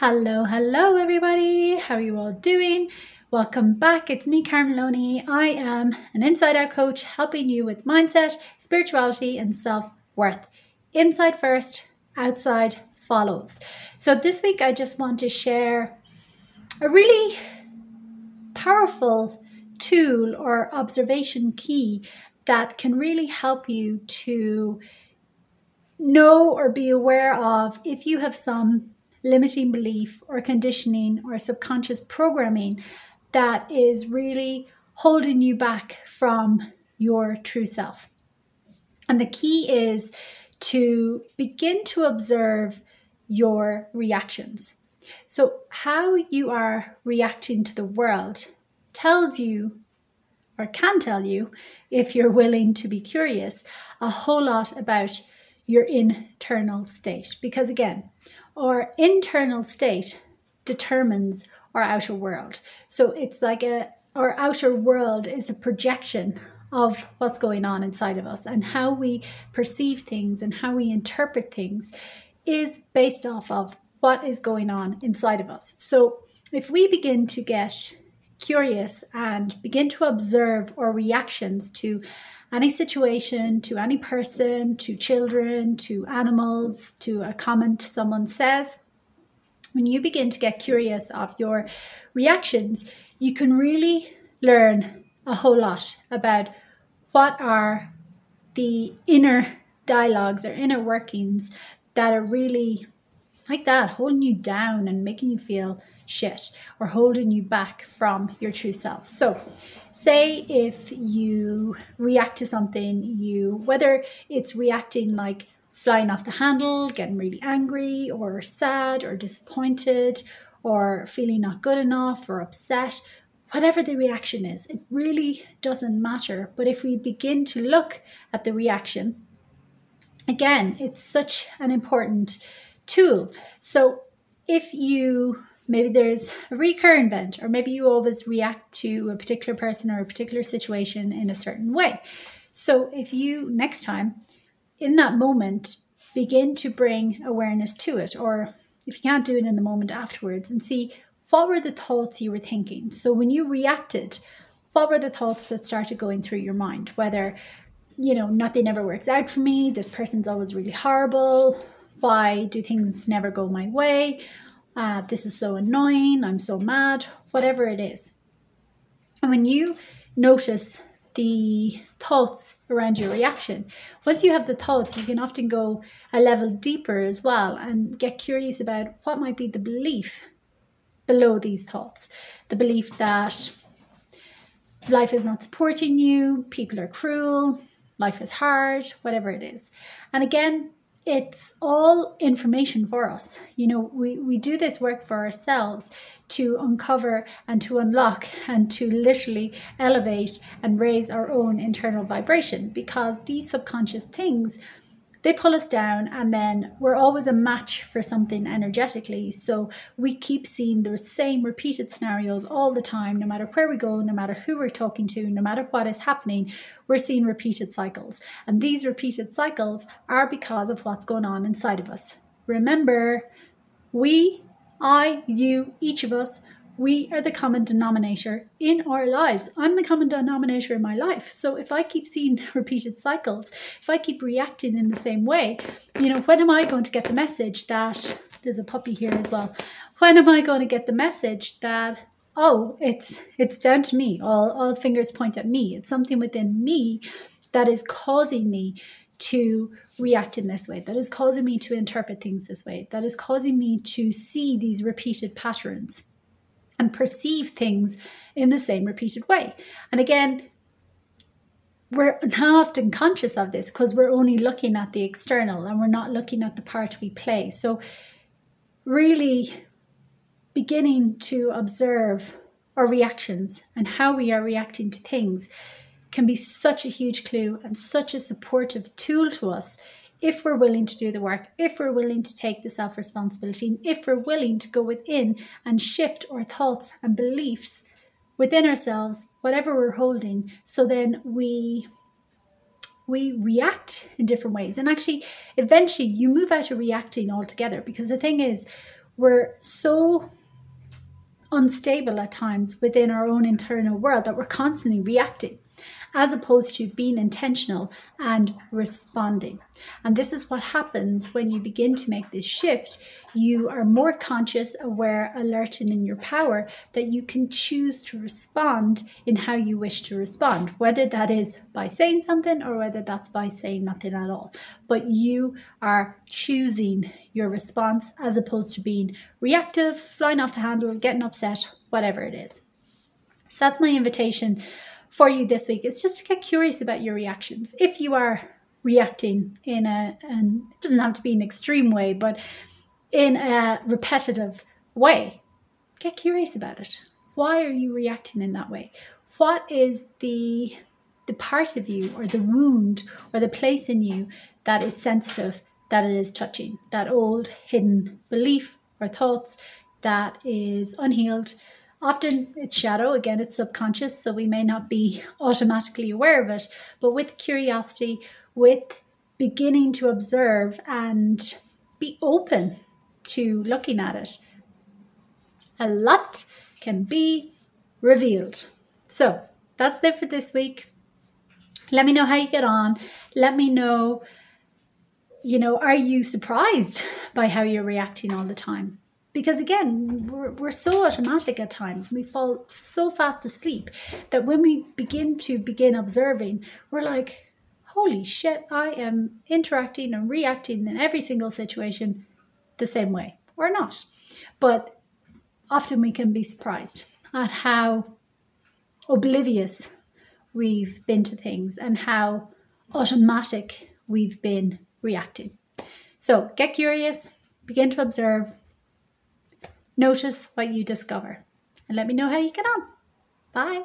Hello everybody. How are you all doing? Welcome back. It's me, Karen Maloney. I am an inside out coach helping you with mindset, spirituality and self-worth. Inside first, outside follows. So this week I just want to share a really powerful tool or observation key that can really help you to know or be aware of if you have some limiting belief or conditioning or subconscious programming that is really holding you back from your true self. And the key is to begin to observe your reactions. So how you are reacting to the world tells you, or can tell you, if you're willing to be curious, a whole lot about your internal state. Because again, our internal state determines our outer world. So it's like our outer world is a projection of what's going on inside of us, and how we perceive things and how we interpret things is based off of what is going on inside of us. So if we begin to get curious and begin to observe our reactions to any situation, to any person, to children, to animals, to a comment someone says, when you begin to get curious of your reactions, you can really learn a whole lot about what are the inner dialogues or inner workings that are really like that, holding you down and making you feel shit or holding you back from your true self. So say if you react to something, whether it's reacting like flying off the handle, getting really angry or sad or disappointed or feeling not good enough or upset, whatever the reaction is, it really doesn't matter. But if we begin to look at the reaction, again, it's such an important tool. So if maybe there's a recurrent event, or maybe you always react to a particular person or a particular situation in a certain way. So if you next time in that moment begin to bring awareness to it, or if you can't do it in the moment afterwards, and see what were the thoughts you were thinking. So when you reacted, what were the thoughts that started going through your mind? Whether, nothing ever works out for me, this person's always really horrible, why do things never go my way? This is so annoying, I'm so mad, whatever it is. And when you notice the thoughts around your reaction, once you have the thoughts, you can often go a level deeper as well and get curious about what might be the belief below these thoughts. The belief that life is not supporting you, people are cruel, life is hard, whatever it is. And again, it's all information for us. We do this work for ourselves to uncover and to unlock and to literally elevate and raise our own internal vibration, because these subconscious things, they pull us down, and then we're always a match for something energetically. So we keep seeing those same repeated scenarios all the time, no matter where we go, no matter who we're talking to, no matter what is happening, we're seeing repeated cycles. And these repeated cycles are because of what's going on inside of us. Remember, you, each of us, we are the common denominator in our lives. I'm the common denominator in my life. So if I keep seeing repeated cycles, if I keep reacting in the same way, when am I going to get the message that, there's a puppy here as well, when am I going to get the message that, oh, it's down to me, all fingers point at me, it's something within me that is causing me to react in this way, that is causing me to interpret things this way, that is causing me to see these repeated patterns and perceive things in the same repeated way. And again, we're not often conscious of this because we're only looking at the external and we're not looking at the part we play. So really beginning to observe our reactions and how we are reacting to things can be such a huge clue and such a supportive tool to us if we're willing to do the work, if we're willing to take the self-responsibility, and if we're willing to go within and shift our thoughts and beliefs within ourselves, whatever we're holding, so then we react in different ways. And actually, eventually you move out of reacting altogether, because the thing is, we're so unstable at times within our own internal world that we're constantly reacting, as opposed to being intentional and responding. And this is what happens when you begin to make this shift. You are more conscious, aware, alert, and in your power that you can choose to respond in how you wish to respond, whether that is by saying something or whether that's by saying nothing at all. But you are choosing your response as opposed to being reactive, flying off the handle, getting upset, whatever it is. So that's my invitation for you this week. It's just to get curious about your reactions. If you are reacting in and it doesn't have to be an extreme way, but in a repetitive way, get curious about it. Why are you reacting in that way? What is the part of you or the wound or the place in you that is sensitive, that it is touching, that old hidden belief or thoughts that is unhealed? Often it's shadow, again, it's subconscious, so we may not be automatically aware of it, but with curiosity, with beginning to observe and be open to looking at it, a lot can be revealed. So that's it for this week. Let me know how you get on. Let me know, are you surprised by how you're reacting all the time? Because again, we're so automatic at times. We fall so fast asleep that when we begin observing, we're like, holy shit, I am interacting and reacting in every single situation the same way. Or not. But often we can be surprised at how oblivious we've been to things and how automatic we've been reacting. So get curious, begin to observe, notice what you discover, and let me know how you get on. Bye.